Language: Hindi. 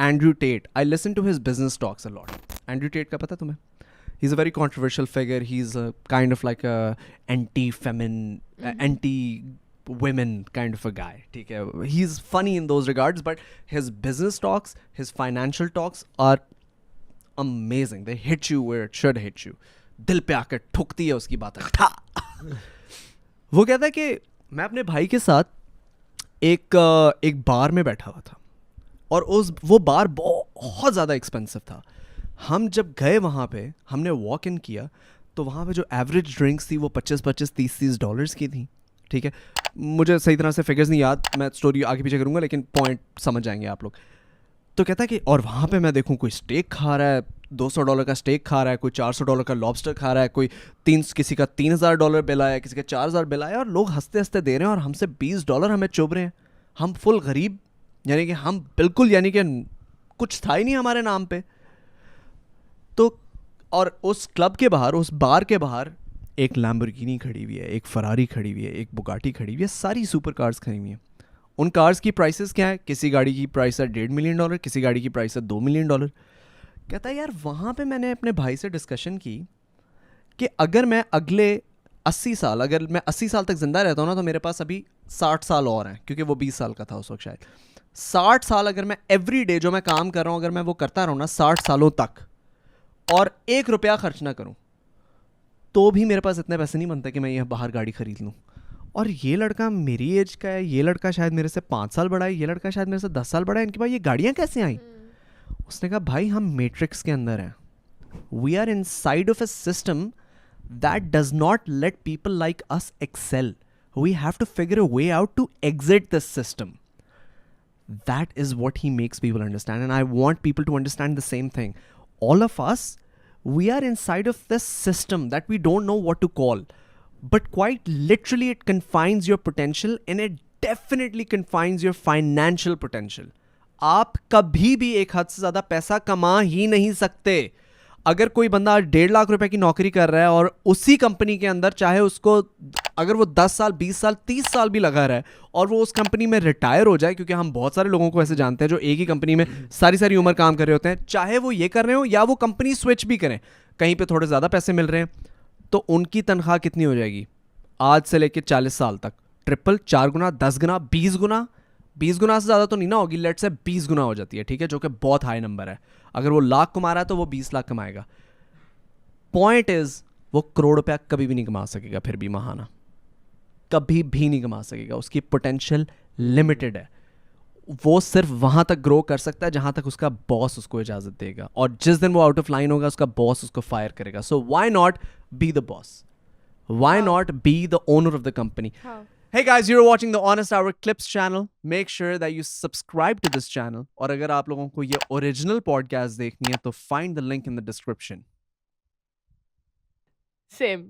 Andrew Tate. I listen to his business talks a lot. Andrew Tate का पता तुम्हें? He's a very controversial figure. He's a kind of like a anti-feminine, anti-women kind of a guy. ठीक है? He's funny in those regards, but his business talks, his financial talks are amazing. They hit you where it should hit you. दिल पे आकर ठुकती है उसकी बातें. वो कहता है कि मैं अपने भाई के साथ एक बार में बैठा हुआ था और वो बार बहुत ज़्यादा एक्सपेंसिव था. हम जब गए वहाँ पे, हमने वॉक इन किया तो वहाँ पे जो एवरेज ड्रिंक्स थी वो 25-25, 30-30 डॉलर्स की थी. ठीक है, मुझे सही तरह से फिगर्स नहीं याद, मैं स्टोरी आगे पीछे करूँगा लेकिन पॉइंट समझ जाएंगे आप लोग. तो कहता है कि और वहाँ पे मैं देखूँ कोई स्टेक खा रहा है, $200 का स्टेक खा रहा है, कोई $400 का लॉबस्टर खा रहा है, कोई किसी का $3000 बिल आया, किसी का 4000 बिल आया, और लोग हंसते हंसते दे रहे हैं और हमसे $20 हमें चुभ रहे हैं. हम फुल गरीब, यानी कि हम बिल्कुल, यानी कि कुछ था ही नहीं हमारे नाम पे. तो और उस क्लब के बाहर, उस बार के बाहर एक लैम्बोर्गिनी खड़ी हुई है, एक फरारी खड़ी हुई है, एक बुगाटी खड़ी हुई है, सारी सुपर कार्स खड़ी हुई हैं. उन कार्स की प्राइसेस क्या है? किसी गाड़ी की प्राइस है $1.5 मिलियन, किसी गाड़ी की प्राइस है $2 मिलियन. कहता है यार वहाँ पे मैंने अपने भाई से डिस्कशन की कि अगर मैं अगले 80 साल, अगर मैं 80 साल तक ज़िंदा रहता हूँ ना, तो मेरे पास अभी 60 साल और हैं, क्योंकि वो 20 साल का था उस वक्त शायद. 60 साल अगर मैं एवरी डे जो मैं काम कर रहा हूँ, अगर मैं वो करता रहूँ ना 60 सालों तक, और ₹1 खर्च ना करूँ, तो भी मेरे पास इतने पैसे नहीं बनते कि मैं यह बाहर गाड़ी खरीद लूँ. और ये लड़का मेरी एज का है, ये लड़का शायद मेरे से 5 साल बड़ा है, ये लड़का शायद मेरे से 10 साल बड़ा है, इनके पास ये गाड़ियाँ कैसे आई? उसने कहा भाई हम मैट्रिक्स के अंदर हैं. We are inside of a system that does not let people like us excel. We have to figure a way out to exit this system. That is what he makes people understand, and I want people to understand the same thing. All of us, we are inside of this system that we don't know what to call, but quite literally it confines your potential, and it definitely confines your financial potential. आप कभी भी एक हद से ज़्यादा पैसा कमा ही नहीं सकते. अगर कोई बंदा आज 1.5 लाख रुपए की नौकरी कर रहा है और उसी कंपनी के अंदर, चाहे उसको अगर वो 10 साल 20 साल 30 साल भी लगा रहा है, और वो उस कंपनी में रिटायर हो जाए, क्योंकि हम बहुत सारे लोगों को ऐसे जानते हैं जो एक ही कंपनी में सारी उम्र काम कर रहे होते हैं, चाहे वो ये कर रहे हो या वो कंपनी स्विच भी करें, कहीं पे थोड़े ज़्यादा पैसे मिल रहे हैं, तो उनकी तनख्वाह कितनी हो जाएगी आज से लेकर 40 साल तक? ट्रिपल, 4 गुना, 10 गुना, 20 गुना. 20 गुना से ज़्यादा तो नहीं ना होगी, लेट से 20 गुना हो जाती है. ठीक है, जो कि बहुत हाई नंबर है. अगर वो लाख कमा रहा है तो वो 20 लाख कमाएगा. पॉइंट इज, वो करोड़ रुपया कभी भी नहीं कमा सकेगा, फिर भी महाना कभी भी नहीं कमा सकेगा. उसकी पोटेंशियल लिमिटेड है. वो सिर्फ वहां तक ग्रो कर सकता है जहां तक उसका बॉस उसको इजाजत देगा, और जिस दिन वो आउट ऑफ लाइन होगा उसका बॉस उसको फायर करेगा. So why not be the boss? Why not be the owner of the company? How? Hey guys, you're watching the Honest Hour Clips channel. Make sure that you subscribe to this channel. और अगर आप लोगों को ये original podcast देखनी है तो find the link in the description. Same.